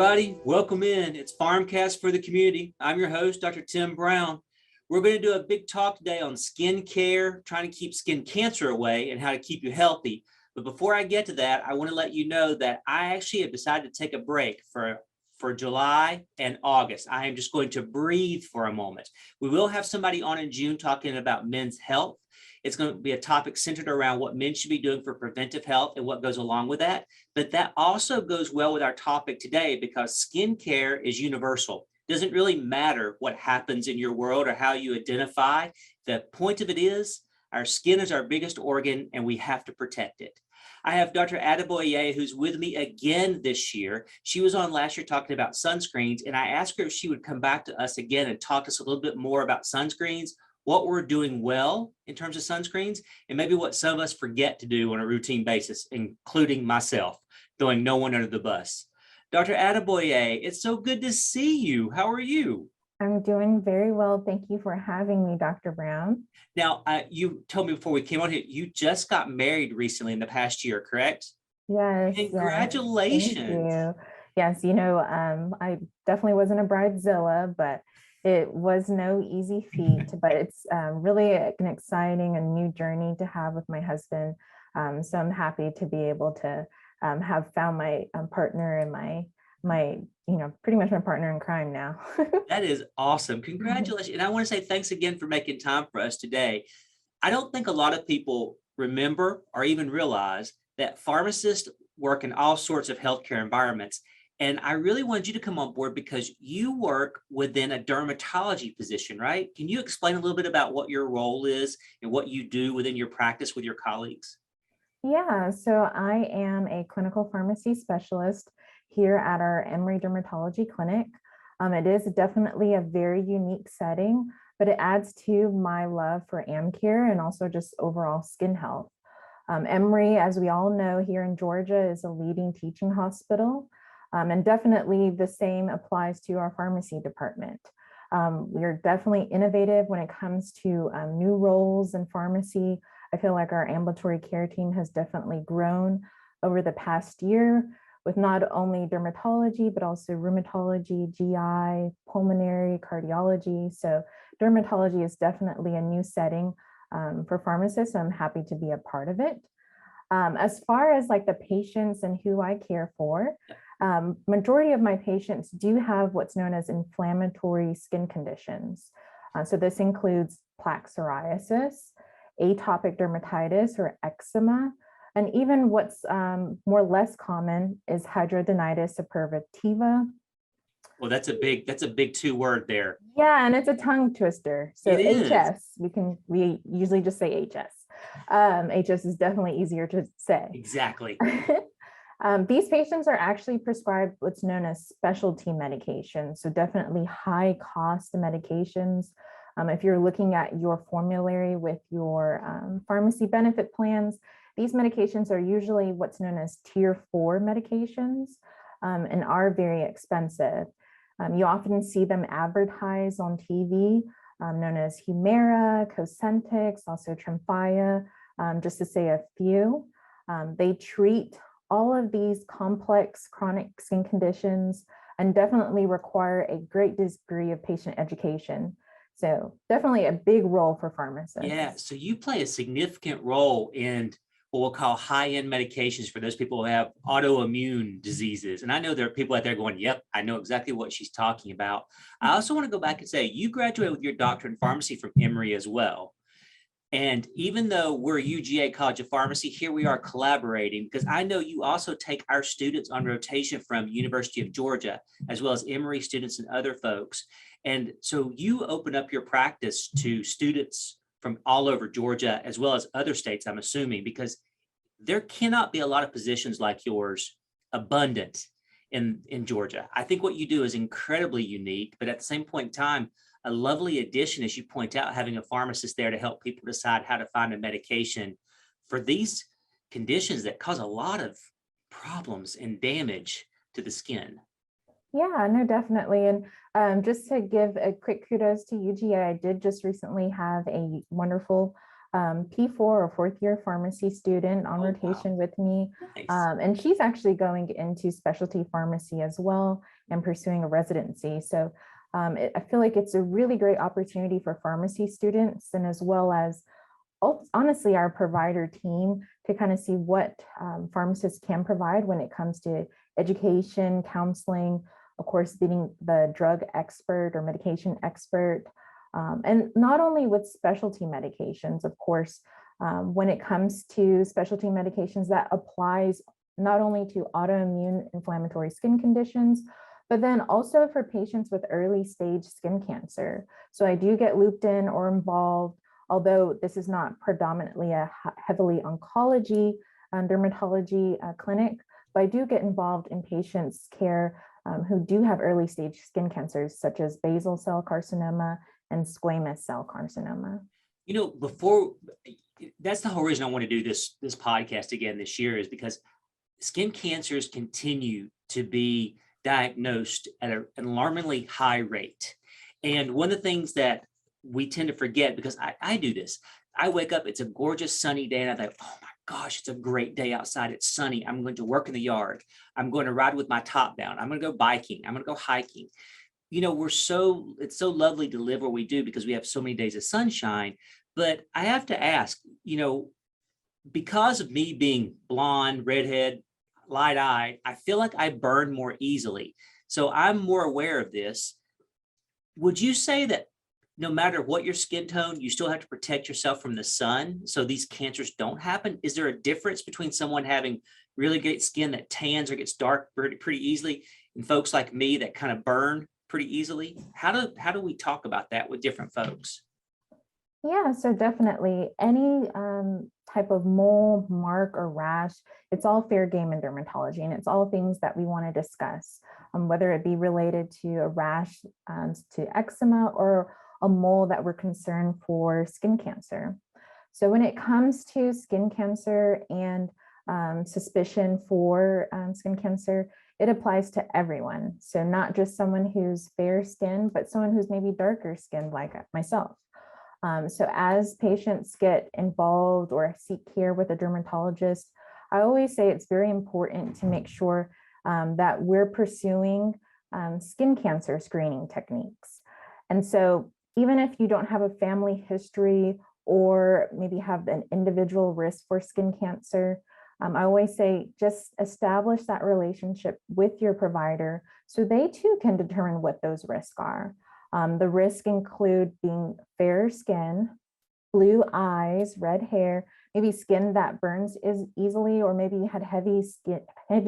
everybody. Welcome in. It's PharmCast for the community. I'm your host, Dr. Tim Brown. We're going to do a big talk today on skin care, trying to keep skin cancer away and how to keep you healthy. But before I get to that, I want to let you know that I actually have decided to take a break for July and August. I am just going to breathe for a moment. We will have somebody on in June talking about men's health. It's going to be a topic centered around what men should be doing for preventive health and what goes along with that. But that also goes well with our topic today because skincare is universal. It doesn't really matter what happens in your world or how you identify. The point of it is our skin is our biggest organ and we have to protect it. I have Dr. Adeboye, who's with me again this year. She was on last year talking about sunscreens, and I asked her if she would come back to us again and talk to us a little bit more about sunscreens, what we're doing well in terms of sunscreens, and maybe what some of us forget to do on a routine basis, including myself, throwing no one under the bus. Dr. Adeboye, it's so good to see you. How are you? I'm doing very well. Thank you for having me, Dr. Brown. Now, you told me before we came on here, you just got married recently in the past year, correct? Yes. Congratulations. Yes, thank you. Yes, I definitely wasn't a bridezilla, but it was no easy feat, but it's really an exciting and new journey to have with my husband. So I'm happy to be able to have found my partner and my pretty much my partner in crime now. That is awesome. Congratulations. And I want to say thanks again for making time for us today. I don't think a lot of people remember or even realize that pharmacists work in all sorts of healthcare environments. And I really wanted you to come on board because you work within a dermatology position, right? Can you explain a little bit about what your role is and what you do within your practice with your colleagues? Yeah, so I am a clinical pharmacy specialist here at our Emory Dermatology Clinic. It is definitely a very unique setting, but it adds to my love for AmCare and also just overall skin health. Emory, as we all know, here in Georgia is a leading teaching hospital, and definitely the same applies to our pharmacy department. We are definitely innovative when it comes to new roles in pharmacy. I feel like our ambulatory care team has definitely grown over the past year with not only dermatology, but also rheumatology, GI, pulmonary, cardiology. So dermatology is definitely a new setting for pharmacists. I'm happy to be a part of it. As far as like the patients and who I care for, majority of my patients do have what's known as inflammatory skin conditions. So this includes plaque psoriasis, atopic dermatitis or eczema, and even what's more less common is hidradenitis suppurativa. Well, that's a big two word there. Yeah, and it's a tongue twister. So HS, we usually just say HS. HS is definitely easier to say. Exactly. These patients are actually prescribed what's known as specialty medications. So definitely high cost medications. If you're looking at your formulary with your pharmacy benefit plans, these medications are usually what's known as tier 4 medications and are very expensive. You often see them advertised on TV, known as Humira, Cosentyx, also Tremfya, just to say a few. They treat all of these complex chronic skin conditions and definitely require a great degree of patient education. So definitely a big role for pharmacists. Yeah, so you play a significant role in what we'll call high-end medications for those people who have autoimmune diseases. And I know there are people out there going, yep, I know exactly what she's talking about. I also want to go back and say, you graduated with your doctorate in pharmacy from Emory as well. And even though we're UGA College of Pharmacy, here we are collaborating because I know you also take our students on rotation from University of Georgia, as well as Emory students and other folks. And so you open up your practice to students from all over Georgia, as well as other states, I'm assuming, because there cannot be a lot of positions like yours abundant in Georgia. I think what you do is incredibly unique, but at the same point in time, a lovely addition, as you point out, having a pharmacist there to help people decide how to find a medication for these conditions that cause a lot of problems and damage to the skin. Yeah, no, definitely. And just to give a quick kudos to UGA, I did just recently have a wonderful P4 or fourth year pharmacy student on rotation with me. Nice. And she's actually going into specialty pharmacy as well and pursuing a residency. So I feel like it's a really great opportunity for pharmacy students, and as well as honestly our provider team, to kind of see what pharmacists can provide when it comes to education, counseling, of course, being the drug expert or medication expert. And not only with specialty medications, of course, when it comes to specialty medications, that applies not only to autoimmune inflammatory skin conditions, but then also for patients with early stage skin cancer. So I do get looped in or involved, although this is not predominantly a heavily oncology dermatology clinic, but I do get involved in patients' care who do have early stage skin cancers, such as basal cell carcinoma and squamous cell carcinoma. You know, that's the whole reason I want to do this podcast again this year, is because skin cancers continue to be diagnosed at an alarmingly high rate. And one of the things that we tend to forget, because I do this, I wake up, it's a gorgeous sunny day, and I think, oh my gosh, it's a great day outside. It's sunny. I'm going to work in the yard. I'm going to ride with my top down. I'm going to go biking. I'm going to go hiking. You know, it's so lovely to live where we do because we have so many days of sunshine. But I have to ask, you know, because of me being blonde, redhead, light-eyed, I feel like I burn more easily. So I'm more aware of this. Would you say that no matter what your skin tone, you still have to protect yourself from the sun so these cancers don't happen? Is there a difference between someone having really great skin that tans or gets dark pretty easily and folks like me that kind of burn pretty easily? How do we talk about that with different folks? Yeah, so definitely any type of mole, mark, or rash, it's all fair game in dermatology, and it's all things that we want to discuss, whether it be related to a rash, to eczema, or a mole that we're concerned for skin cancer. So when it comes to skin cancer and suspicion for skin cancer, it applies to everyone. So not just someone who's fair skinned, but someone who's maybe darker skinned like myself. So as patients get involved or seek care with a dermatologist, I always say it's very important to make sure that we're pursuing skin cancer screening techniques. And so even if you don't have a family history or maybe have an individual risk for skin cancer, I always say just establish that relationship with your provider so they too can determine what those risks are. The risks include being fair skin, blue eyes, red hair, maybe skin that burns easily, or maybe you had heavy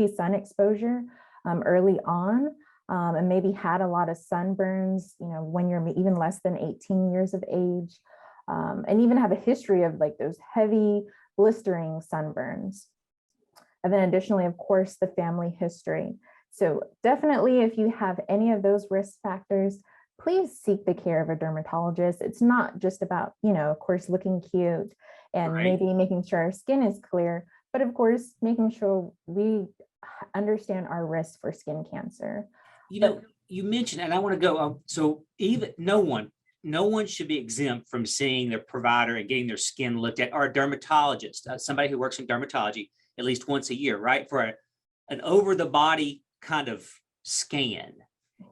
sun exposure early on, and maybe had a lot of sunburns, you know, when you're even less than 18 years of age, and even have a history of like those heavy blistering sunburns. And then additionally, of course, the family history. So definitely, if you have any of those risk factors, please seek the care of a dermatologist. It's not just about, you know, of course, looking cute and maybe making sure our skin is clear, but of course, making sure we understand our risk for skin cancer. You know, you mentioned, and I want to go, so even no one should be exempt from seeing their provider and getting their skin looked at, or a dermatologist, somebody who works in dermatology at least once a year, right? For an over the body kind of scan.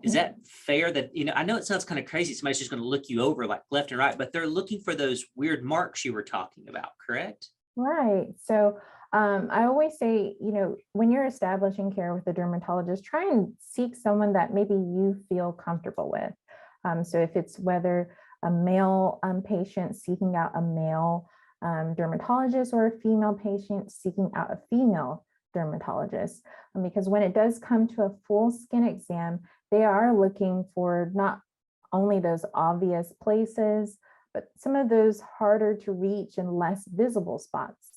Is that fair? That, you know, I know it sounds kind of crazy. Somebody's just going to look you over like left and right, but they're looking for those weird marks you were talking about, correct? Right. So I always say, you know, when you're establishing care with a dermatologist, try and seek someone that maybe you feel comfortable with. So if it's whether a male patient seeking out a male dermatologist, or a female patient seeking out a female dermatologist, because when it does come to a full skin exam, they are looking for not only those obvious places, but some of those harder to reach and less visible spots.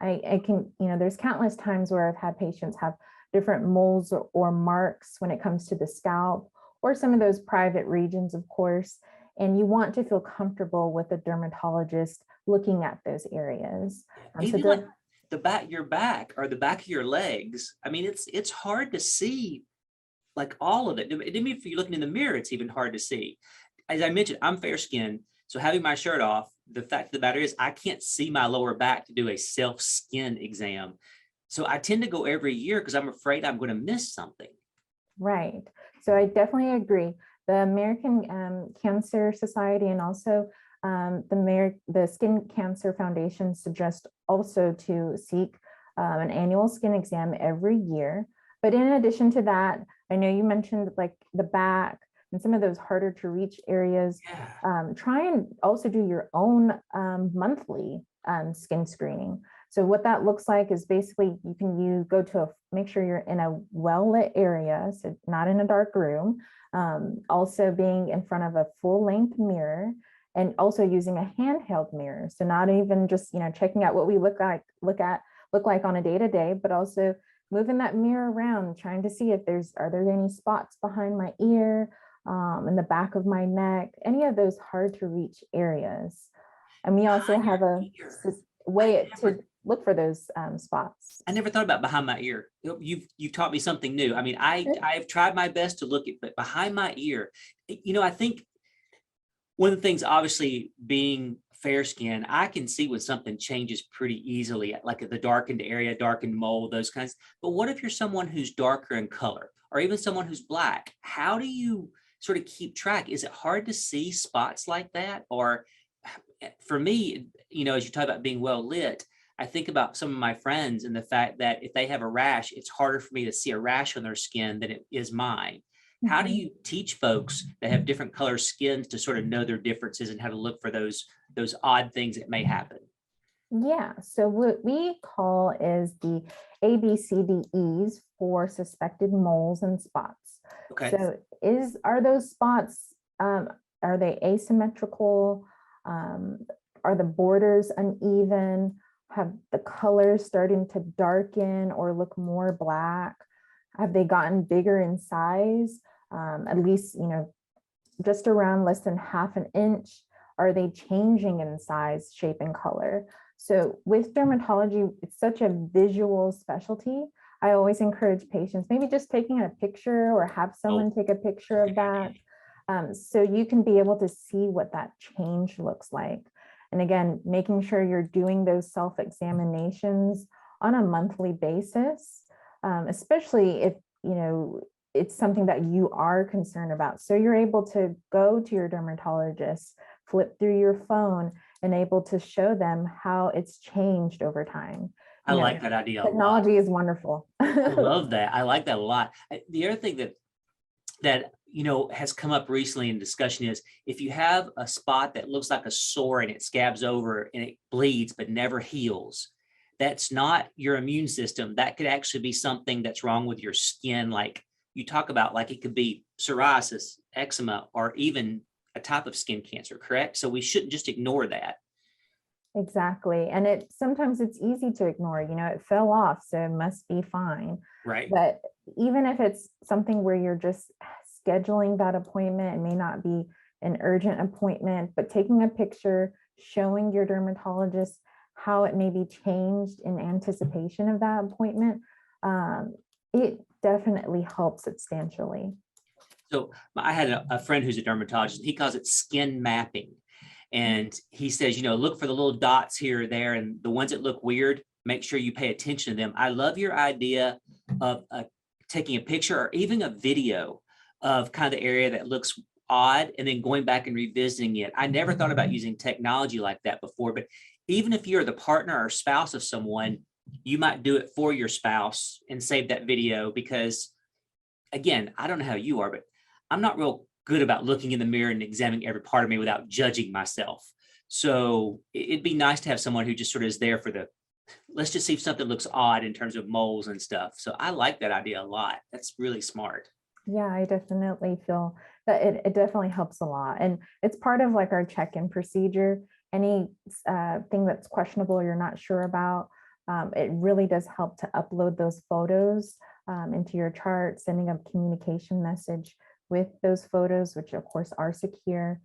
I can, you know, there's countless times where I've had patients have different moles or marks when it comes to the scalp or some of those private regions, of course, and you want to feel comfortable with a dermatologist looking at those areas. Even like your back or the back of your legs. I mean, it's hard to see like all of it. Even if you're looking in the mirror, it's even hard to see. As I mentioned, I'm fair skinned, so having my shirt off the fact of the matter is I can't see my lower back to do a self skin exam. So I tend to go every year because I'm afraid I'm going to miss something. Right. So I definitely agree. The American Cancer Society and also the Skin Cancer Foundation suggest also to seek an annual skin exam every year. But in addition to that, I know you mentioned like the back and some of those harder to reach areas. Try and also do your own monthly skin screening. So what that looks like is basically you go to make sure you're in a well-lit area, so not in a dark room, also being in front of a full-length mirror, and also using a handheld mirror. So not even just checking out what we look like on a day-to-day, but also moving that mirror around, trying to see if are there any spots behind my ear, in the back of my neck, any of those hard to reach areas. And we also have a way to look for those spots. I never thought about behind my ear. You've taught me something new. I mean, I've tried my best to look at, but behind my ear, I think one of the things, obviously being fair skin, I can see when something changes pretty easily, like the darkened area, darkened mole, those kinds. But what if you're someone who's darker in color, or even someone who's black? How do you sort of keep track? Is it hard to see spots like that? Or for me, as you talk about being well lit, I think about some of my friends and the fact that if they have a rash, it's harder for me to see a rash on their skin than it is mine. How do you teach folks that have different color skins to sort of know their differences and how to look for those odd things that may happen? Yeah, so what we call is the ABCDEs for suspected moles and spots. Okay. So are those spots, are they asymmetrical? Are the borders uneven? Have the colors starting to darken or look more black? Have they gotten bigger in size? At least, just around less than half an inch? Are they changing in size, shape, and color? So with dermatology, it's such a visual specialty. I always encourage patients, maybe just taking a picture or have someone take a picture of that. So you can be able to see what that change looks like. And again, making sure you're doing those self-examinations on a monthly basis, especially if, it's something that you are concerned about. So you're able to go to your dermatologist, flip through your phone, and able to show them how it's changed over time. I like that idea. Technology is wonderful. I love that. I like that a lot. The other thing that has come up recently in discussion is if you have a spot that looks like a sore and it scabs over and it bleeds but never heals, that's not your immune system. That could actually be something that's wrong with your skin. Like you talk about, like it could be psoriasis, eczema, or even a type of skin cancer, correct? So we shouldn't just ignore that. Exactly. And sometimes it's easy to ignore, it fell off, so it must be fine. Right. But even if it's something where you're just scheduling that appointment, it may not be an urgent appointment, but taking a picture, showing your dermatologist how it may be changed in anticipation of that appointment, it definitely helps substantially. So I had a friend who's a dermatologist. He calls it skin mapping. And he says, look for the little dots here or there, and the ones that look weird, make sure you pay attention to them. I love your idea of taking a picture or even a video of kind of the area that looks odd and then going back and revisiting it. I never thought about using technology like that before, but even if you're the partner or spouse of someone, you might do it for your spouse and save that video because, again, I don't know how you are, but I'm not real good about looking in the mirror and examining every part of me without judging myself. So it'd be nice to have someone who just sort of is there for let's just see if something looks odd in terms of moles and stuff. So I like that idea a lot. That's really smart. Yeah, I definitely feel that it definitely helps a lot. And it's part of like our check-in procedure. Any thing that's questionable or you're not sure about, it really does help to upload those photos into your chart, sending a communication message with those photos, which of course are secure,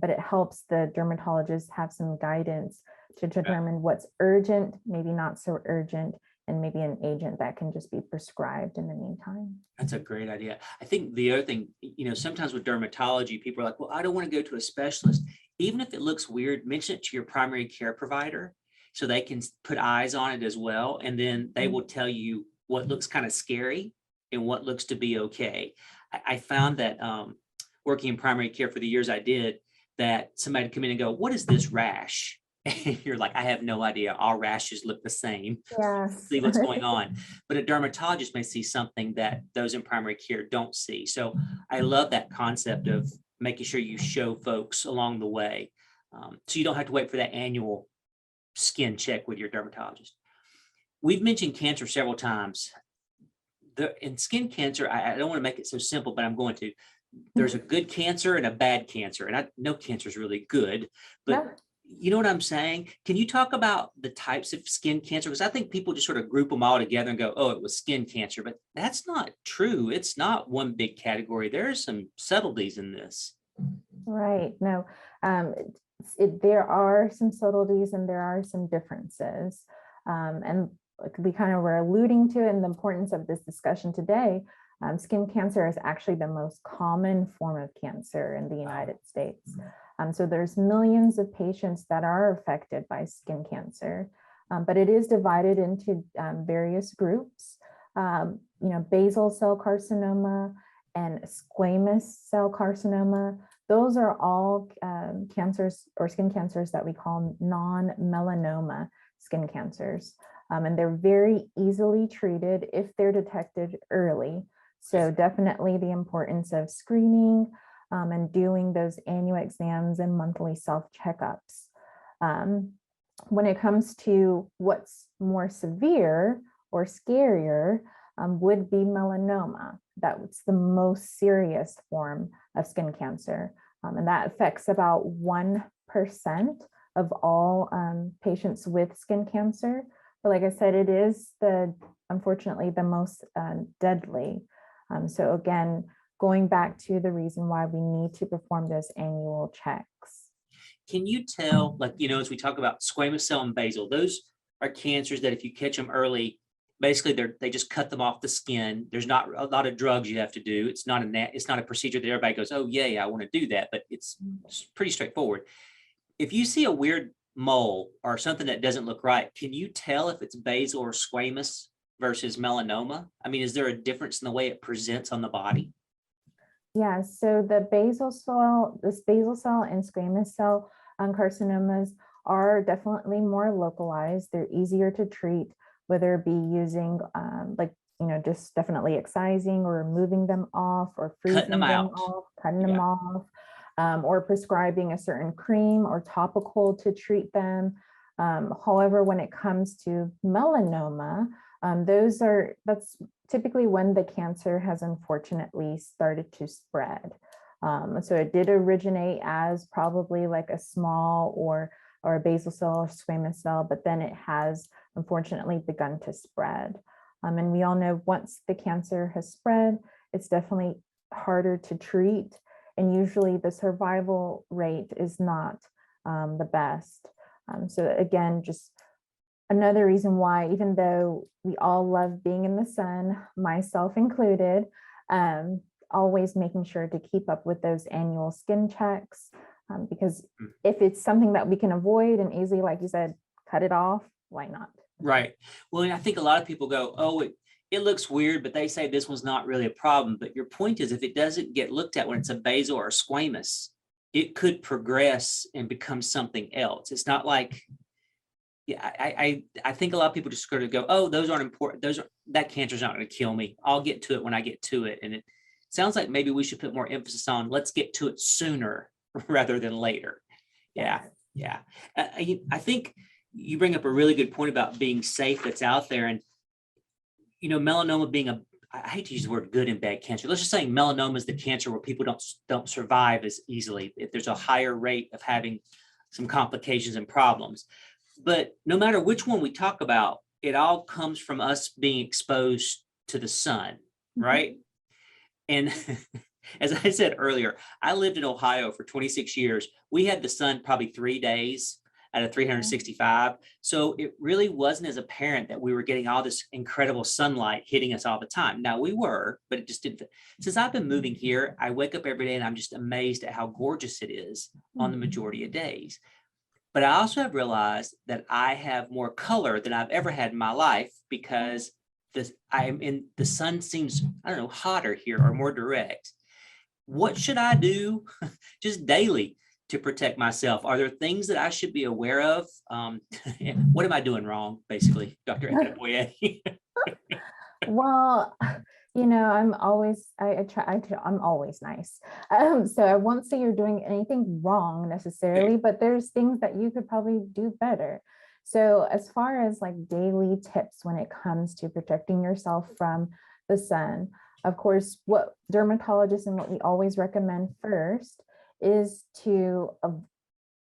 but it helps the dermatologist have some guidance to determine what's urgent, maybe not so urgent, and maybe an agent that can just be prescribed in the meantime. That's a great idea. I think the other thing, sometimes with dermatology, people are like, well, I don't want to go to a specialist. even if it looks weird, mention it to your primary care provider so they can put eyes on it as well. And then they will tell you what looks kind of scary and what looks to be okay. I found that working in primary care for the years I did, that somebody would come in and go, what is this rash? And you're like, I have no idea. All rashes look the same. Yes. See what's going on. But a dermatologist may see something that those in primary care don't see. So I love that concept of making sure you show folks along the way. So you don't have to wait for that annual skin check with your dermatologist. We've mentioned cancer several times. In skin cancer, I don't want to make it so simple, but I'm going to. There's a good cancer and a bad cancer. And I know cancer is really good, but you know what I'm saying? Can you talk about the types of skin cancer? Because I think people just sort of group them all together and go, oh, it was skin cancer, but that's not true. It's not one big category. There are some subtleties in this. Right. No, there are some subtleties and there are some differences. And like we kind of were alluding to in the importance of this discussion today, skin cancer is actually the most common form of cancer in the United States. So there's millions of patients that are affected by skin cancer, but it is divided into various groups. Basal cell carcinoma and squamous cell carcinoma. Those are all cancers or skin cancers that we call non-melanoma skin cancers. And they're very easily treated if they're detected early. So definitely the importance of screening and doing those annual exams and monthly self-checkups. When it comes to what's more severe or scarier, would be melanoma. That's the most serious form of skin cancer. And that affects about 1% of all patients with skin cancer. But like I said, it is unfortunately the most deadly. So again, going back to the reason why we need to perform those annual checks. Can you tell, as we talk about squamous cell and basal, those are cancers that if you catch them early, basically they just cut them off the skin. There's not a lot of drugs you have to do. It's not a procedure that everybody goes, oh yeah, I want to do that, but it's pretty straightforward. If you see a weird mole or something that doesn't look right, can you tell if it's basal or squamous versus melanoma? I mean, is there a difference in the way it presents on the body? Yeah, so the basal cell and squamous cell carcinomas are definitely more localized. They're easier to treat, whether it be using just definitely excising or removing them off or freezing them off, cutting them off, or prescribing a certain cream or topical to treat them. However, when it comes to melanoma, that's typically when the cancer has unfortunately started to spread. So it did originate as probably like a small or a basal cell or squamous cell, but then it has unfortunately begun to spread. And we all know once the cancer has spread, it's definitely harder to treat. And usually the survival rate is not the best. So again, just another reason why, even though we all love being in the sun, myself included, always making sure to keep up with those annual skin checks, because if it's something that we can avoid and easily, like you said, cut it off, why not? Right. Well, I think a lot of people go, oh, it looks weird, but they say this one's not really a problem. But your point is, if it doesn't get looked at when it's a basal or a squamous, it could progress and become something else. It's not like, I think a lot of people just sort of go, oh, those aren't important. That cancer's not going to kill me. I'll get to it when I get to it. And it sounds like maybe we should put more emphasis on let's get to it sooner rather than later. Yeah. I think you bring up a really good point about being safe that's out there. And, melanoma being I hate to use the word good and bad cancer. Let's just say melanoma is the cancer where people don't survive as easily. If there's a higher rate of having some complications and problems. But no matter which one we talk about, it all comes from us being exposed to the sun, right? And as I said earlier, I lived in Ohio for 26 years. We had the sun probably 3 days. out of 365. So it really wasn't as apparent that we were getting all this incredible sunlight hitting us all the time. Now we were, but it just didn't. Since I've been moving here, I wake up every day and I'm just amazed at how gorgeous it is on the majority of days. But I also have realized that I have more color than I've ever had in my life because the sun seems, I don't know, hotter here or more direct. What should I do just daily to protect myself? Are there things that I should be aware of? What am I doing wrong, basically, Dr. Adeboye? Well, I'm always, I'm always nice. So I won't say you're doing anything wrong necessarily, but there's things that you could probably do better. So as far as like daily tips when it comes to protecting yourself from the sun, of course, what dermatologists and what we always recommend first is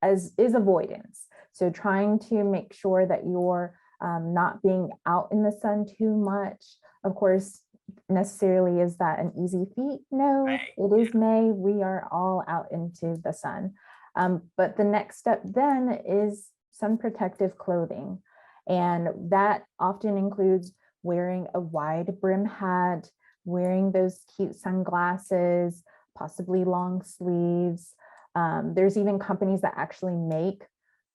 avoidance. So trying to make sure that you're not being out in the sun too much. Of course, necessarily is that an easy feat? No, Right. it is May. We are all out into the sun. But the next step then is sun protective clothing. And that often includes wearing a wide brim hat, wearing those cute sunglasses, possibly long sleeves. There's even companies that actually make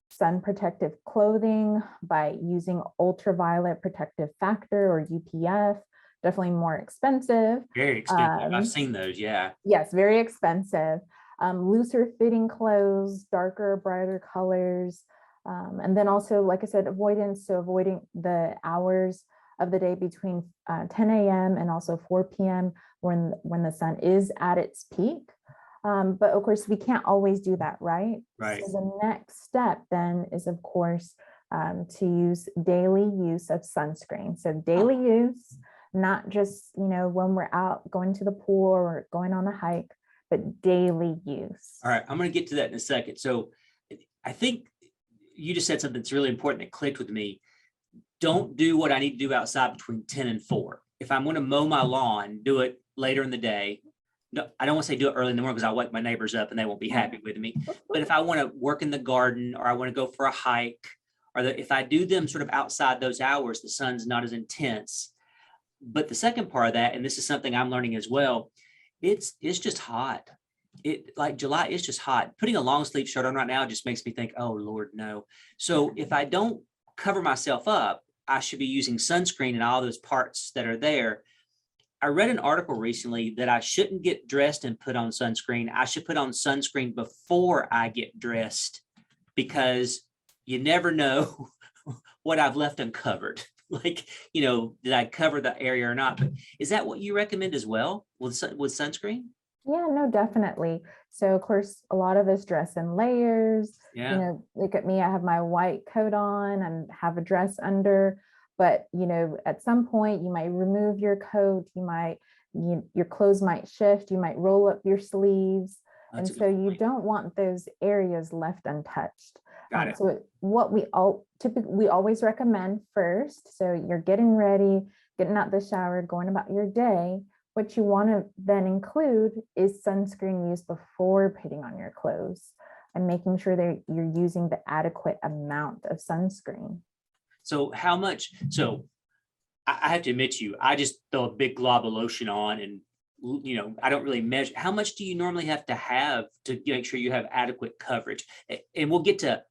sun protective clothing by using ultraviolet protective factor or UPF, definitely more expensive. Very expensive. I've seen those, yeah. Yes, very expensive. Looser fitting clothes, darker, brighter colors. And then also, like I said, avoidance. So avoiding the hours of the day between 10 a.m. and also 4 p.m. when the sun is at its peak. But of course, we can't always do that, right? Right. So the next step then is, of course, to use daily use of sunscreen. So daily use, not just, when we're out going to the pool or going on a hike, but daily use. All right, I'm going to get to that in a second. So I think you just said something that's really important that clicked with me. Don't do what I need to do outside between 10 and 4. If I'm going to mow my lawn, do it later in the day. No, I don't want to say do it early in the morning because I'll wake my neighbors up and they won't be happy with me. But if I want to work in the garden or I want to go for a hike, or if I do them sort of outside those hours, the sun's not as intense. But the second part of that, and this is something I'm learning as well, it's just hot. Like July is just hot. Putting a long sleeve shirt on right now just makes me think, oh Lord, no. So if I don't cover myself up, I should be using sunscreen and all those parts that are there. I read an article recently that I shouldn't get dressed and put on sunscreen. I should put on sunscreen before I get dressed because you never know what I've left uncovered. Like, did I cover the area or not? But is that what you recommend as well with sunscreen? Yeah, no, definitely. So of course, a lot of us dress in layers. Yeah. Look at me, I have my white coat on and have a dress under. But, at some point you might remove your coat, your clothes might shift, you might roll up your sleeves. That's and so you don't want those areas left untouched. Got it. So what we always recommend first, so you're getting ready, getting out the shower, going about your day, what you want to then include is sunscreen use before putting on your clothes and making sure that you're using the adequate amount of sunscreen. So how much? So I have to admit to you, I just throw a big glob of lotion on and, I don't really measure. How much do you normally have to make sure you have adequate coverage? And we'll get to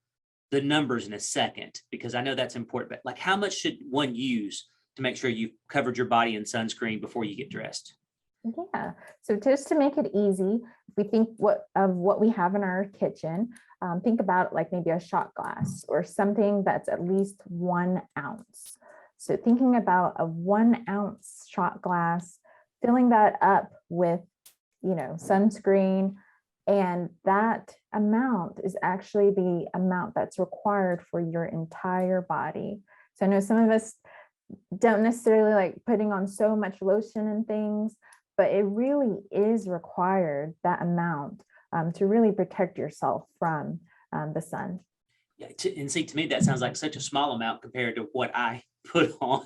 the numbers in a second, because I know that's important, but like how much should one use to make sure you've covered your body in sunscreen before you get dressed? Yeah. So just to make it easy, if we think of what we have in our kitchen, think about like maybe a shot glass or something that's at least 1 ounce. So thinking about a 1 ounce shot glass, filling that up with, sunscreen, and that amount is actually the amount that's required for your entire body. So I know some of us don't necessarily like putting on so much lotion and things, but it really is required, that amount, to really protect yourself from the sun. Yeah, and see, to me, that sounds like such a small amount compared to what I put on.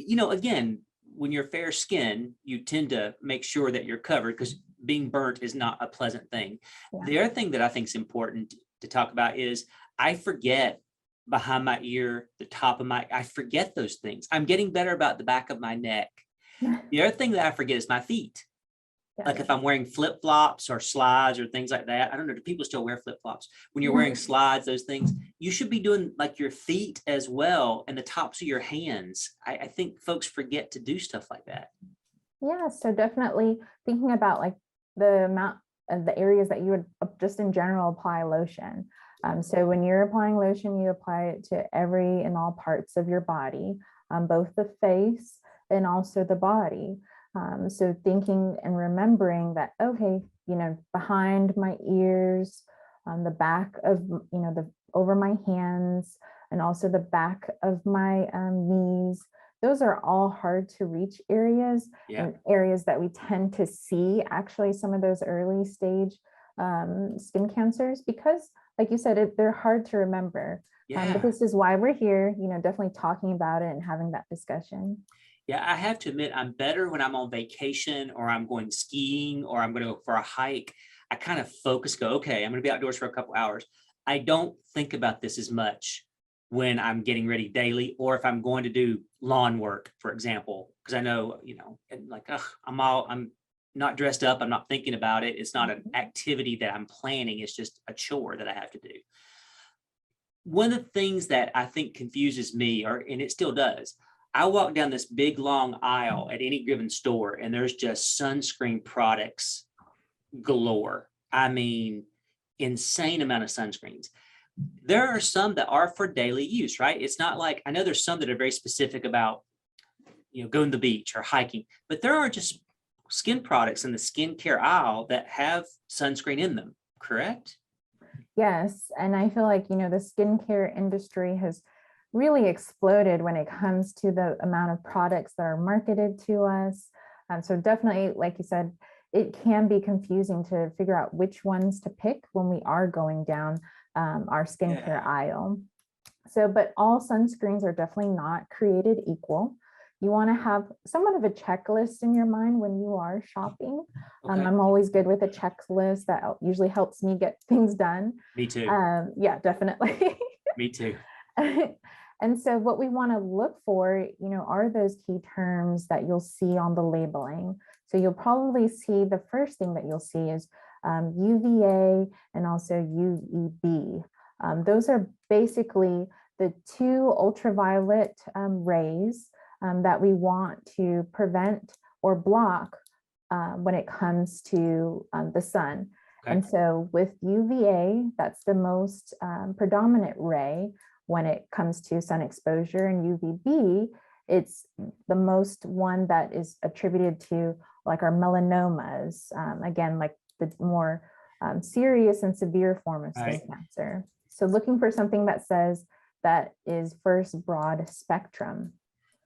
Again, when you're fair skinned, you tend to make sure that you're covered because being burnt is not a pleasant thing. Yeah. The other thing that I think is important to talk about is I forget behind my ear, the top of I forget those things. I'm getting better about the back of my neck. The other thing that I forget is my feet. Like if I'm wearing flip-flops or slides or things like that, I don't know, do people still wear flip-flops? When you're wearing slides, those things, you should be doing like your feet as well and the tops of your hands. I think folks forget to do stuff like that. Yeah, so definitely thinking about like the amount of the areas that you would just in general apply lotion. So when you're applying lotion, you apply it to every and all parts of your body, both the face and also the body. So thinking and remembering that, okay, behind my ears, the back of, over my hands, and also the back of my knees. Those are all hard to reach areas, and areas that we tend to see actually some of those early stage skin cancers, because like you said, they're hard to remember. But this is why we're here, definitely talking about it and having that discussion. Yeah, I have to admit, I'm better when I'm on vacation or I'm going skiing or I'm going to go for a hike. I kind of focus, okay, I'm going to be outdoors for a couple hours. I don't think about this as much when I'm getting ready daily, or if I'm going to do lawn work, for example, because I know, like, I'm not dressed up. I'm not thinking about it. It's not an activity that I'm planning. It's just a chore that I have to do. One of the things that I think confuses me, and it still does, I walk down this big long aisle at any given store and there's just sunscreen products galore. I mean, insane amount of sunscreens. There are some that are for daily use, right? It's not like, I know there's some that are very specific about, going to the beach or hiking, but there are just skin products in the skincare aisle that have sunscreen in them, correct? Yes. And I feel like, the skincare industry has really exploded when it comes to the amount of products that are marketed to us. So definitely, like you said, it can be confusing to figure out which ones to pick when we are going down our skincare aisle. So, but all sunscreens are definitely not created equal. You want to have somewhat of a checklist in your mind when you are shopping. I'm always good with a checklist that usually helps me get things done. Me too. Yeah, definitely. Me too. And so what we want to look for, are those key terms that you'll see on the labeling. So you'll probably see the first thing that you'll see is UVA and also UVB. Those are basically the two ultraviolet rays that we want to prevent or block when it comes to the sun. And so with UVA, that's the most predominant ray when it comes to sun exposure, and UVB, it's the most one that is attributed to like our melanomas, again, like the more serious and severe form of skin cancer. So looking for something that says that is first broad spectrum.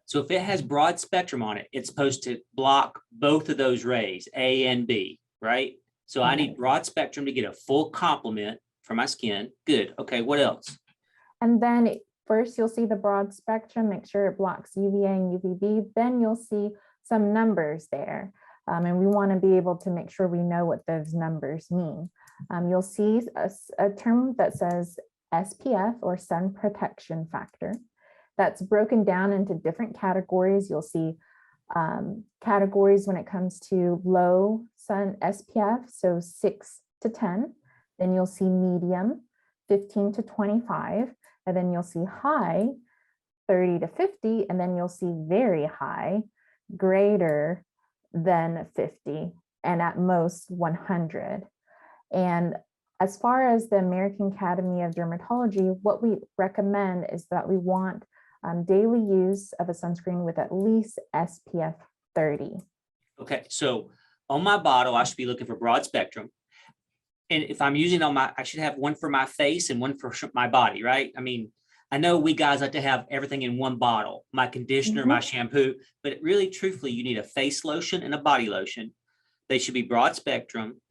So if it has broad spectrum on it, it's supposed to block both of those rays, A and B, right? So I need broad spectrum to get a full complement for my skin. Good. Okay, what else? And then first you'll see the broad spectrum, make sure it blocks UVA and UVB. Then you'll see some numbers there. And we want to be able to make sure we know what those numbers mean. You'll see a term that says SPF, or sun protection factor. That's broken down into different categories. You'll see categories when it comes to low sun SPF, so 6 to 10. Then you'll see medium, 15 to 25. And then you'll see high, 30 to 50, and then you'll see very high, greater than 50, and at most 100. And as far as the American Academy of Dermatology, what we recommend is that we want daily use of a sunscreen with at least SPF 30. Okay, so on my bottle, I should be looking for broad spectrum. And if I'm using I should have one for my face and one for my body, right? I mean, I know we guys like to have everything in one bottle, my conditioner, my shampoo, but really, truthfully, you need a face lotion and a body lotion. They should be broad spectrum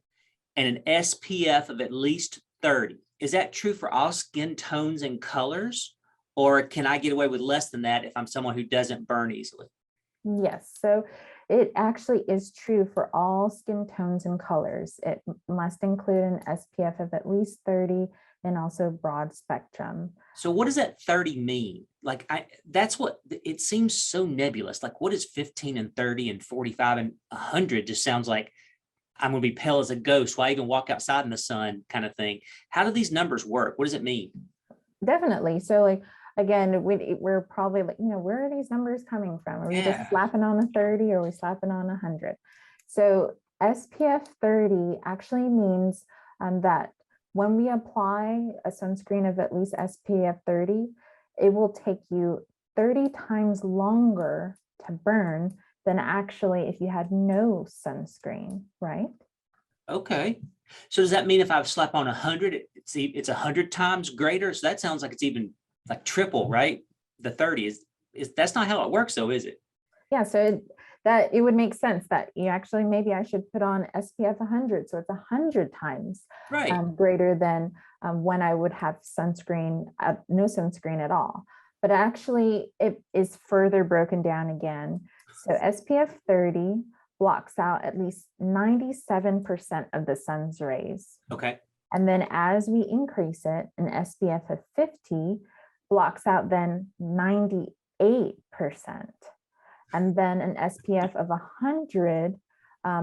and an SPF of at least 30. Is that true for all skin tones and colors? Or can I get away with less than that if I'm someone who doesn't burn easily? Yes, so it actually is true for all skin tones and colors. It must include an SPF of at least 30 and also broad spectrum. So what does that 30 mean? Like that's what it seems so nebulous. Like what is 15 and 30 and 45 and 100 just sounds like I'm going to be pale as a ghost while I even walk outside in the sun kind of thing. How do these numbers work? What does it mean? Definitely. So like, again, we're probably like, where are these numbers coming from? Are we just slapping on a 30 or are we slapping on 100? So SPF 30 actually means that when we apply a sunscreen of at least SPF 30, it will take you 30 times longer to burn than actually if you had no sunscreen, right? Okay. So does that mean if I slap on 100, it's 100 times greater? So that sounds like it's even like triple, right? The 30 is that's not how it works though, is it? Yeah, so it would make sense that you actually, maybe I should put on SPF 100. So it's 100 times greater than when I would have sunscreen, no sunscreen at all. But actually it is further broken down again. So SPF 30 blocks out at least 97% of the sun's rays. Okay. And then as we increase it, an SPF of 50 blocks out then 98%. And then an SPF of 100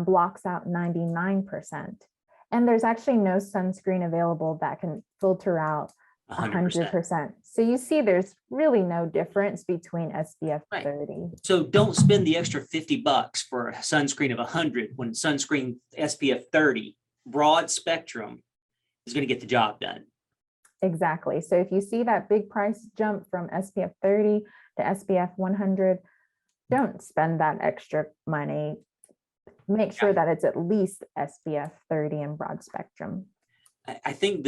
blocks out 99%. And there's actually no sunscreen available that can filter out 100%. So you see, there's really no difference between SPF 30. So don't spend the extra $50 for a sunscreen of 100 when sunscreen SPF 30 broad spectrum is going to get the job done. Exactly. So if you see that big price jump from SPF 30 to SPF 100, don't spend that extra money. Make sure that it's at least SPF 30 and broad spectrum. I think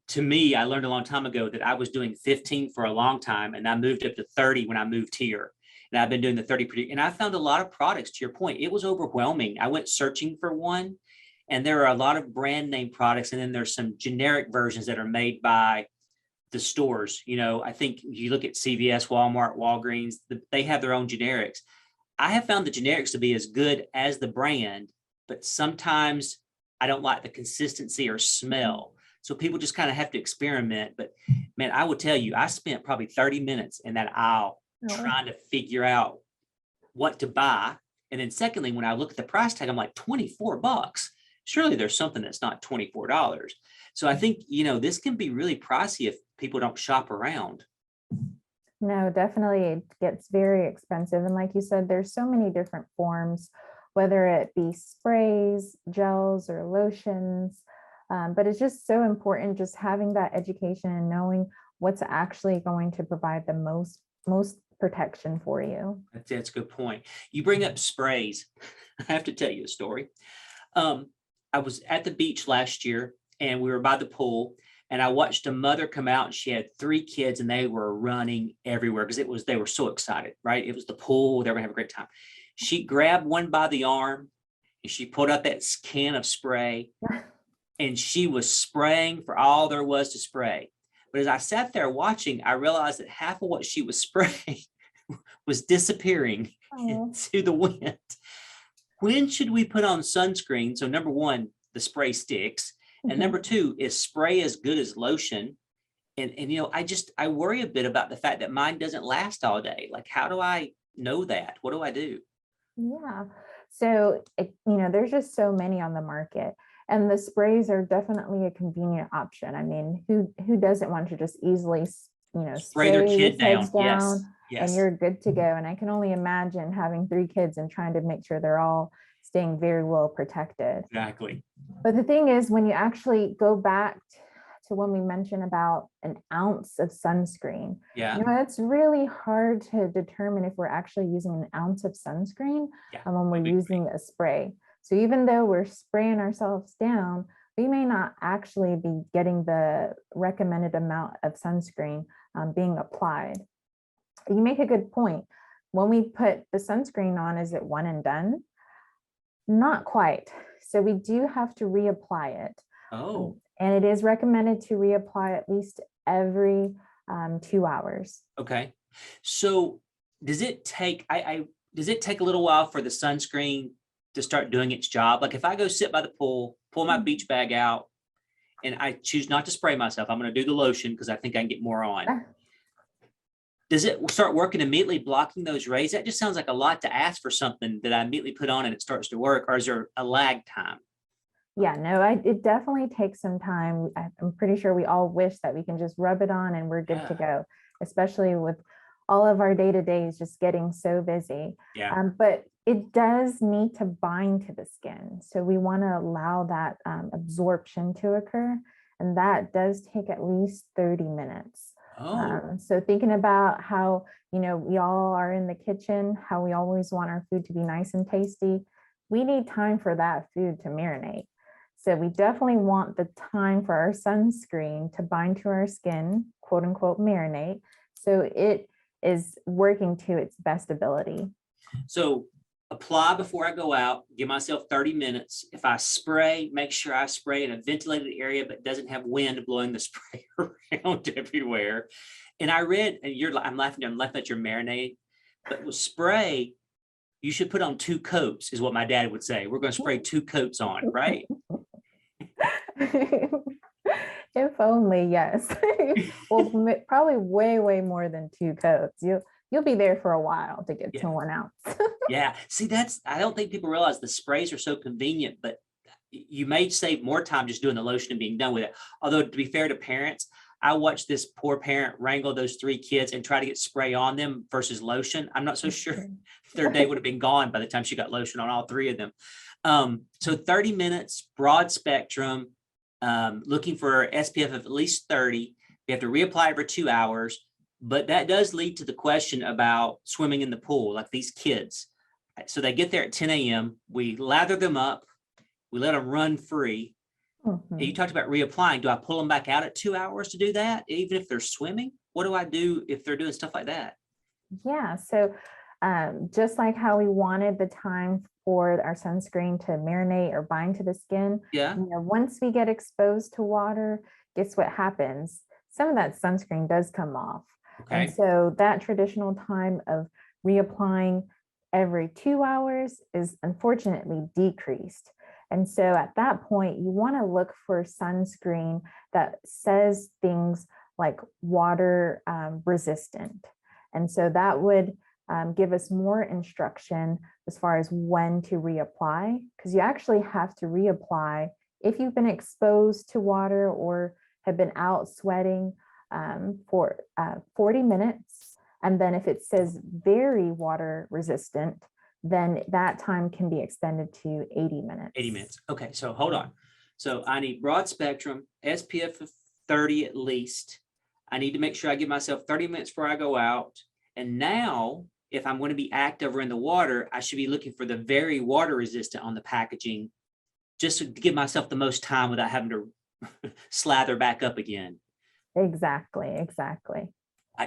to me, I learned a long time ago that I was doing 15 for a long time, and I moved up to 30 when I moved here. And I've been doing the 30, and I found a lot of products. To your point, it was overwhelming. I went searching for one, and there are a lot of brand name products, and then there's some generic versions that are made by the stores. I think you look at CVS, Walmart, Walgreens, they have their own generics. I have found the generics to be as good as the brand, but sometimes I don't like the consistency or smell. So people just kind of have to experiment. But man, I will tell you, I spent probably 30 minutes in that aisle trying to figure out what to buy. And then secondly, when I look at the price tag, I'm like, $24. Surely there's something that's not $24. So I think, this can be really pricey if people don't shop around. No, definitely it gets very expensive. And like you said, there's so many different forms, whether it be sprays, gels, or lotions. But it's just so important just having that education and knowing what's actually going to provide the most protection for you. That's a good point. You bring up sprays. I have to tell you a story. I was at the beach last year and we were by the pool, and I watched a mother come out and she had 3 kids and they were running everywhere because they were so excited, right? It was the pool. They were gonna have a great time. She grabbed one by the arm and she pulled out that can of spray and she was spraying for all there was to spray. But as I sat there watching, I realized that half of what she was spraying was disappearing into the wind. When should we put on sunscreen? So number one, the spray sticks. And number two, is spray as good as lotion? And I worry a bit about the fact that mine doesn't last all day. Like, how do I know that? What do I do? Yeah. So, there's just so many on the market, and the sprays are definitely a convenient option. I mean, who doesn't want to just easily, spray their kid down. Yes. And you're good to go. And I can only imagine having 3 kids and trying to make sure they're all staying very well protected. Exactly. But the thing is, when you actually go back to when we mentioned about an ounce of sunscreen, it's really hard to determine if we're actually using an ounce of sunscreen when we're using a spray. So even though we're spraying ourselves down, we may not actually be getting the recommended amount of sunscreen being applied. You make a good point. When we put the sunscreen on, is it one and done? Not quite. So we do have to reapply it. Oh. And it is recommended to reapply at least every 2 hours. Okay. So does it take a little while for the sunscreen to start doing its job? Like if I go sit by the pool, pull my beach bag out, and I choose not to spray myself. I'm going to do the lotion because I think I can get more on. Does it start working immediately, blocking those rays? That just sounds like a lot to ask for something that I immediately put on and it starts to work. Or is there a lag time? Yeah, no, it definitely takes some time. I'm pretty sure we all wish that we can just rub it on and we're good to go, especially with all of our day-to-days just getting so busy. Yeah. But it does need to bind to the skin. So we want to allow that absorption to occur. And that does take at least 30 minutes. Oh. So thinking about how, we all are in the kitchen, how we always want our food to be nice and tasty. We need time for that food to marinate. So we definitely want the time for our sunscreen to bind to our skin, quote unquote, marinate. So it is working to its best ability. So apply before I go out, give myself 30 minutes. If I spray, make sure I spray in a ventilated area, but doesn't have wind blowing the spray around everywhere. And I read, and I'm laughing at your marinade, but with spray, you should put on 2 coats is what my dad would say. We're going to spray 2 coats on, right? If only, yes. Well, probably way more than 2 coats. You'll be there for a while to get to 1 ounce. Yeah. See, I don't think people realize the sprays are so convenient, but you may save more time just doing the lotion and being done with it. Although, to be fair to parents, I watched this poor parent wrangle those 3 kids and try to get spray on them versus lotion. I'm not so sure their day would have been gone by the time she got lotion on all 3 of them. So 30 minutes, broad spectrum, looking for SPF of at least 30. You have to reapply every 2 hours. But that does lead to the question about swimming in the pool, like these kids. So they get there at 10 a.m. We lather them up. We let them run free. Mm-hmm. You talked about reapplying. Do I pull them back out at 2 hours to do that, even if they're swimming? What do I do if they're doing stuff like that? Yeah. So just like how we wanted the time for our sunscreen to marinate or bind to the skin. Yeah. Once we get exposed to water, guess what happens? Some of that sunscreen does come off. Okay. And so that traditional time of reapplying every 2 hours is unfortunately decreased. And so at that point, you want to look for sunscreen that says things like water resistant. And so that would give us more instruction as far as when to reapply, because you actually have to reapply if you've been exposed to water or have been out sweating for 40 minutes. And then if it says very water resistant, then that time can be extended to 80 minutes. 80 minutes. Okay, so hold on. So I need broad spectrum, SPF of 30 at least. I need to make sure I give myself 30 minutes before I go out. And now, if I'm going to be active or in the water, I should be looking for the very water resistant on the packaging, just to give myself the most time without having to slather back up again. Exactly.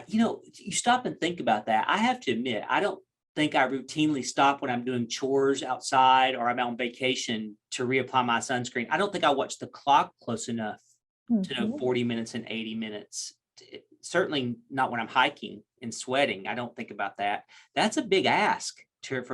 You stop and think about that. I have to admit, I don't think I routinely stop when I'm doing chores outside or I'm on vacation to reapply my sunscreen. I don't think I watch the clock close enough to know 40 minutes and 80 minutes. Certainly not when I'm hiking and sweating. I don't think about that. That's a big ask for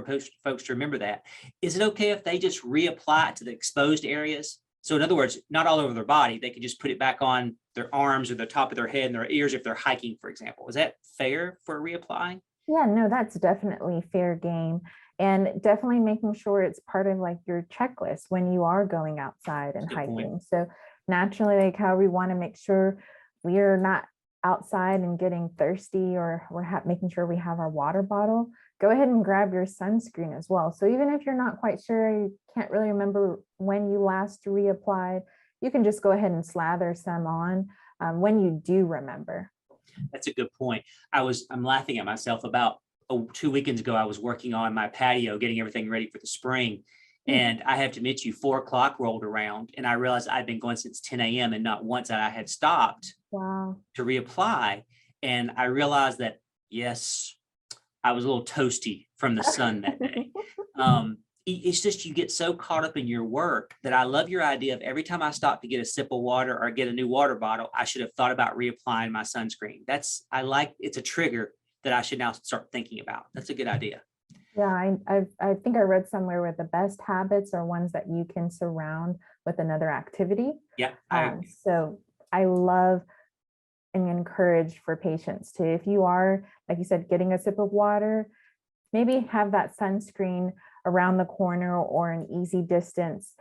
folks to remember that. Is it okay if they just reapply it to the exposed areas? So in other words, not all over their body, they could just put it back on their arms or the top of their head and their ears if they're hiking, for example. Is that fair for reapplying? Yeah, no, that's definitely fair game. And definitely making sure it's part of like your checklist when you are going outside and hiking. So naturally, like how we want to make sure we are not outside and getting thirsty, or we're making sure we have our water bottle, go ahead and grab your sunscreen as well. So even if you're not quite sure, you can't really remember when you last reapplied, you can just go ahead and slather some on when you do remember. That's a good point. I'm laughing at myself. About 2 weekends ago, I was working on my patio, getting everything ready for the spring. And I have to admit you, 4 o'clock rolled around and I realized I'd been going since 10 a.m. and not once that I had stopped to reapply. And I realized that, yes, I was a little toasty from the sun that day. It's just, you get so caught up in your work that I love your idea of every time I stop to get a sip of water or get a new water bottle, I should have thought about reapplying my sunscreen. It's a trigger that I should now start thinking about. That's a good idea. Yeah, I think I read somewhere where the best habits are ones that you can surround with another activity. Yeah, So I love and encourage for patients to, if you are, like you said, getting a sip of water, maybe have that sunscreen around the corner or an easy distance,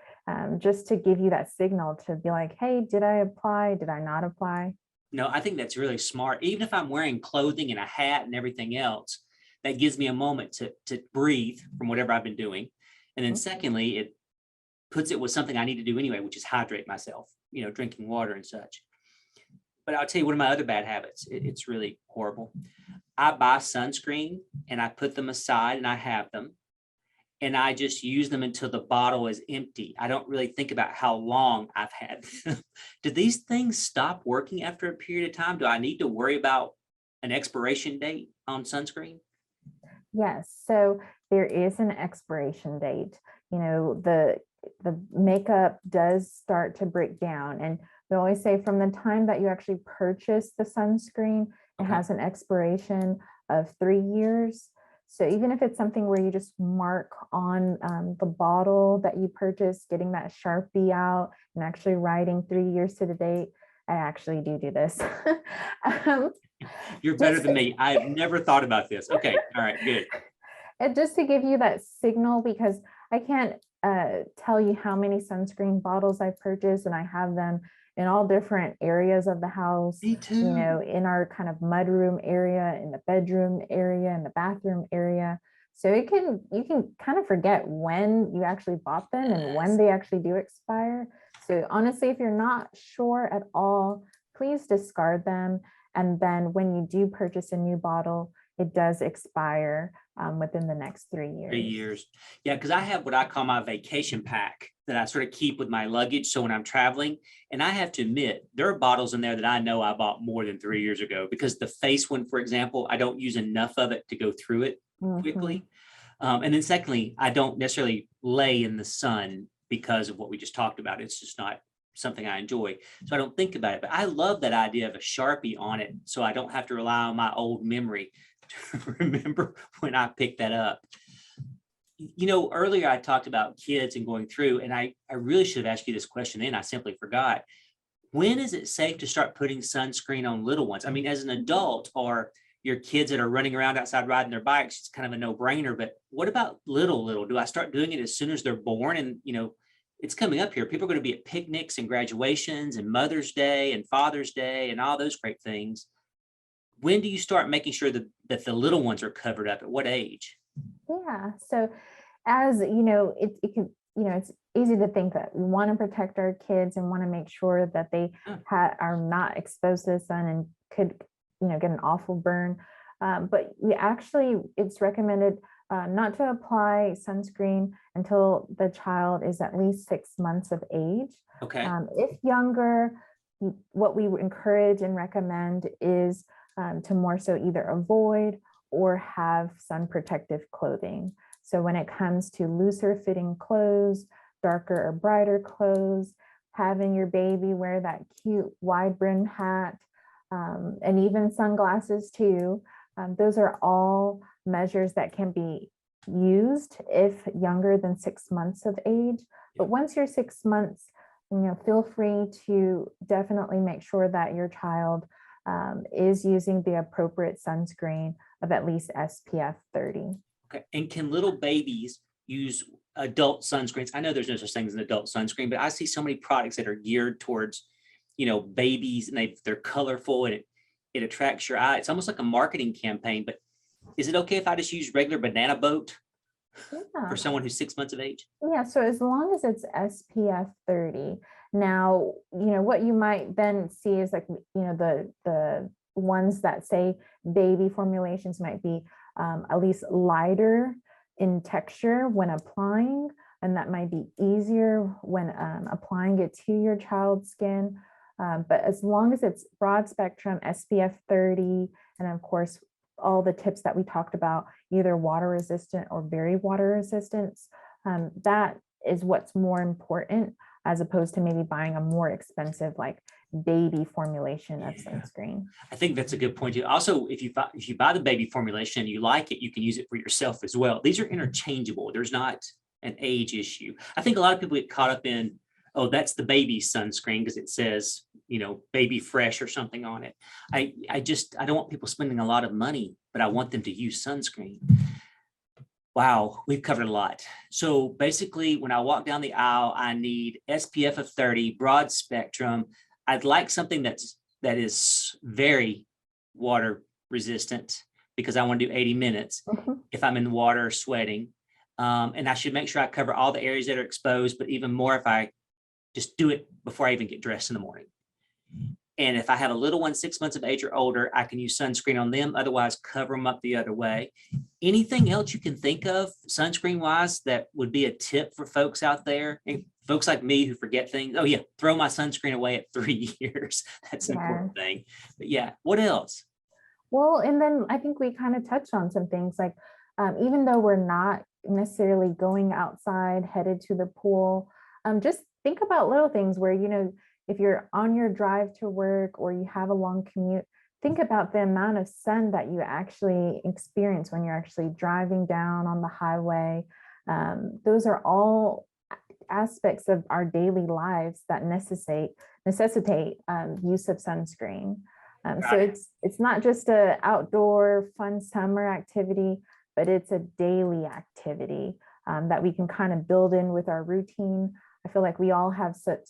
just to give you that signal to be like, hey, did I apply? Did I not apply? no, I think that's really smart. Even if I'm wearing clothing and a hat and everything else, that gives me a moment to breathe from whatever I've been doing. And then secondly, it puts it with something I need to do anyway, which is hydrate myself, drinking water and such. But I'll tell you one of my other bad habits. It's really horrible. I buy sunscreen and I put them aside and I have them. And I just use them until the bottle is empty. I don't really think about how long I've had them. Do these things stop working after a period of time? Do I need to worry about an expiration date on sunscreen? Yes, so there is an expiration date. The makeup does start to break down, and we always say from the time that you actually purchase the sunscreen, it has an expiration of 3 years. So even if it's something where you just mark on the bottle that you purchased, getting that Sharpie out and actually writing 3 years to the date, I actually do this. You're better than me. I've never thought about this. Okay. All right, good. And just to give you that signal, because I can't tell you how many sunscreen bottles I purchased, and I have them in all different areas of the house. Me too. In our kind of mudroom area, in the bedroom area, in the bathroom area. So you can kind of forget when you actually bought them and when they actually do expire. So honestly, if you're not sure at all, please discard them. And then when you do purchase a new bottle, it does expire within the next 3 years. 3 years. Yeah, because I have what I call my vacation pack that I sort of keep with my luggage. So when I'm traveling, and I have to admit, there are bottles in there that I know I bought more than 3 years ago, because the face one, for example, I don't use enough of it to go through it quickly. And then secondly, I don't necessarily lay in the sun because of what we just talked about. It's just not something I enjoy. So I don't think about it, but I love that idea of a Sharpie on it, so I don't have to rely on my old memory to remember when I picked that up. Earlier I talked about kids and going through, and I really should have asked you this question then. I simply forgot. When is it safe to start putting sunscreen on little ones? I mean, as an adult or your kids that are running around outside riding their bikes, it's kind of a no-brainer. But what about little? Do I start doing it as soon as they're born? And, it's coming up here. People are going to be at picnics and graduations and Mother's Day and Father's Day and all those great things. When do you start making sure that the little ones are covered up? At what age? Yeah. So as it can, it's easy to think that we want to protect our kids and want to make sure that they are not exposed to the sun and could, get an awful burn. But it's recommended not to apply sunscreen until the child is at least 6 months of age. Okay. If younger, what we encourage and recommend is to more so either avoid or have sun protective clothing. So when it comes to looser fitting clothes, darker or brighter clothes, having your baby wear that cute wide brim hat, and even sunglasses too. Those are all measures that can be used if younger than 6 months of age. But once you're 6 months, feel free to definitely make sure that your child is using the appropriate sunscreen of at least SPF 30. Okay. And can little babies use adult sunscreens? I know there's no such thing as an adult sunscreen, but I see so many products that are geared towards, babies, and they're colorful and it attracts your eye. It's almost like a marketing campaign, but is it okay if I just use regular banana boat for someone who's 6 months of age? Yeah, so as long as it's SPF 30. Now, what you might then see is like, the ones that say baby formulations might be at least lighter in texture when applying, and that might be easier when applying it to your child's skin. But as long as it's broad spectrum, SPF 30, and of course, all the tips that we talked about, either water resistant or very water resistance, that is what's more important, as opposed to maybe buying a more expensive, like baby formulation of sunscreen. I think that's a good point too. Also, if you buy the baby formulation and you like it, you can use it for yourself as well. These are interchangeable. There's not an age issue. I think a lot of people get caught up in, oh, that's the baby sunscreen because it says, baby fresh or something on it. I don't want people spending a lot of money, but I want them to use sunscreen. Wow, we've covered a lot. So basically, when I walk down the aisle, I need SPF of 30, broad spectrum. I'd like something that is very water resistant because I want to do 80 minutes if I'm in the water sweating. And I should make sure I cover all the areas that are exposed, but even more if I just do it before I even get dressed in the morning. And if I have a little one 6 months of age or older, I can use sunscreen on them. Otherwise, cover them up the other way. Anything else you can think of sunscreen wise that would be a tip for folks out there? And folks like me who forget things. Oh yeah, throw my sunscreen away at 3 years. That's an important thing. But yeah, what else? Well, and then I think we kind of touched on some things like, even though we're not necessarily going outside, headed to the pool, just think about little things where, if you're on your drive to work or you have a long commute, think about the amount of sun that you actually experience when you're actually driving down on the highway. Those are all aspects of our daily lives that necessitate use of sunscreen. So it's not just an outdoor fun summer activity, but it's a daily activity that we can kind of build in with our routine. I feel like we all have such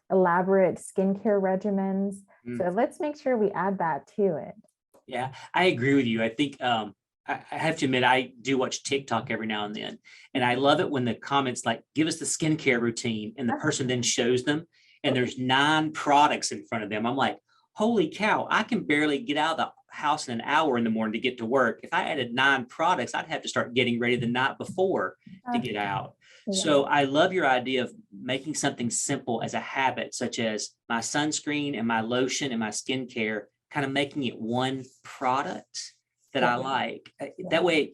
elaborate skincare regimens. So let's make sure we add that to it. Yeah, I agree with you. I think I have to admit, I do watch TikTok every now and then. And I love it when the comments like, give us the skincare routine. And the person then shows them and there's 9 products in front of them. I'm like, holy cow, I can barely get out of the house in an hour in the morning to get to work. If I added 9 products, I'd have to start getting ready the night before to get out. So I love your idea of making something simple as a habit, such as my sunscreen and my lotion and my skincare, kind of making it one product that I like. That way,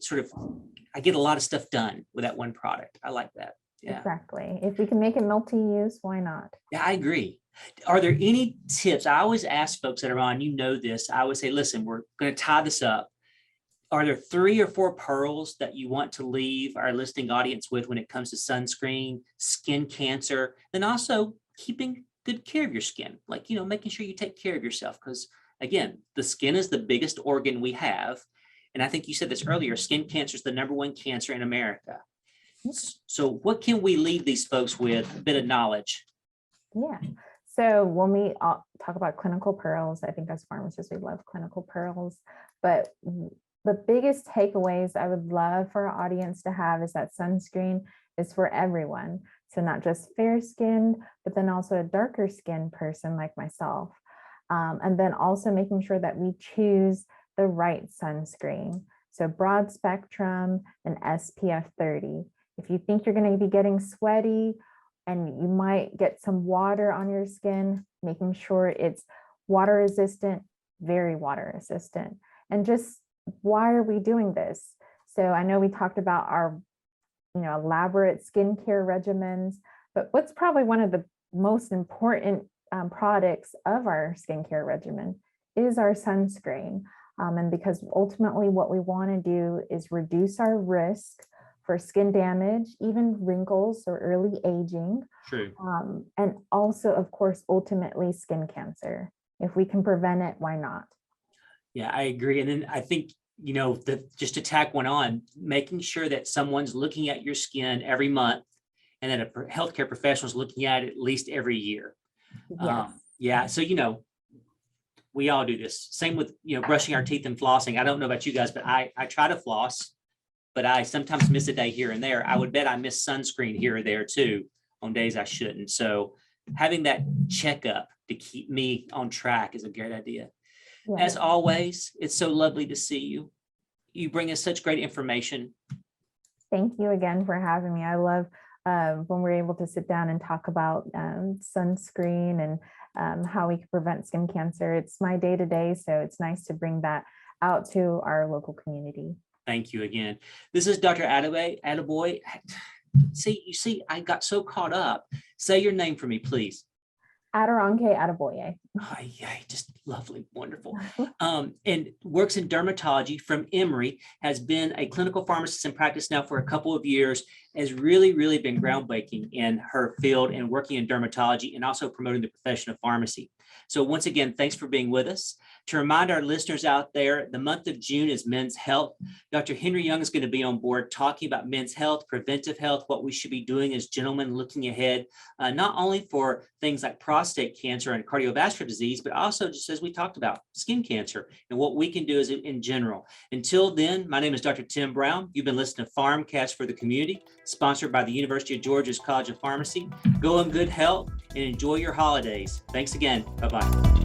I get a lot of stuff done with that one product. I like that. Yeah, exactly. If we can make it multi-use, why not? Yeah, I agree. Are there any tips? I always ask folks that are on, this, I always say, listen, we're going to tie this up. Are there 3 or 4 pearls that you want to leave our listening audience with when it comes to sunscreen, skin cancer, then also keeping good care of your skin? Like, making sure you take care of yourself. Because again, the skin is the biggest organ we have. And I think you said this earlier, skin cancer is the #1 cancer in America. So what can we leave these folks with? A bit of knowledge. Yeah. So when we talk about clinical pearls, I think as pharmacists, we love clinical pearls, but the biggest takeaways I would love for our audience to have is that sunscreen is for everyone. So not just fair skinned, but then also a darker skinned person like myself. And then also making sure that we choose the right sunscreen. So broad spectrum and SPF 30. If you think you're going to be getting sweaty and you might get some water on your skin, making sure it's water resistant, very water resistant. And just why are we doing this? So I know we talked about our elaborate skincare regimens, but what's probably one of the most important products of our skincare regimen is our sunscreen. And because ultimately what we want to do is reduce our risk for skin damage, even wrinkles or early aging. True. And also, of course, ultimately skin cancer. If we can prevent it, why not? Yeah, I agree. And then I think, just to tack one on, making sure that someone's looking at your skin every month and that a healthcare professional is looking at it at least every year. Yes. So, we all do this. Same with, brushing our teeth and flossing. I don't know about you guys, but I try to floss, but I sometimes miss a day here and there. I would bet I miss sunscreen here or there too on days I shouldn't. So having that checkup to keep me on track is a great idea. Yeah. As always, it's so lovely to see you. You bring us such great information. Thank you again for having me. I love when we're able to sit down and talk about sunscreen and how we can prevent skin cancer. It's my day-to-day, so it's nice to bring that out to our local community. Thank you again. This is Dr. Adeboye. See, I got so caught up. Say your name for me, please. Aderonke Adeboye. Ay, just lovely, wonderful. And works in dermatology from Emory, has been a clinical pharmacist in practice now for a couple of years, has really been groundbreaking in her field and working in dermatology and also promoting the profession of pharmacy. So once again, thanks for being with us. To remind our listeners out there, the month of June is Men's Health. Dr. Henry Young is going to be on board talking about men's health, preventive health, what we should be doing as gentlemen looking ahead, not only for things like prostate cancer and cardiovascular disease, but also just as we talked about skin cancer and what we can do as in general. Until then, my name is Dr. Tim Brown. You've been listening to PharmCast for the Community, sponsored by the University of Georgia's College of Pharmacy. Go in good health and enjoy your holidays. Thanks again. Bye-bye.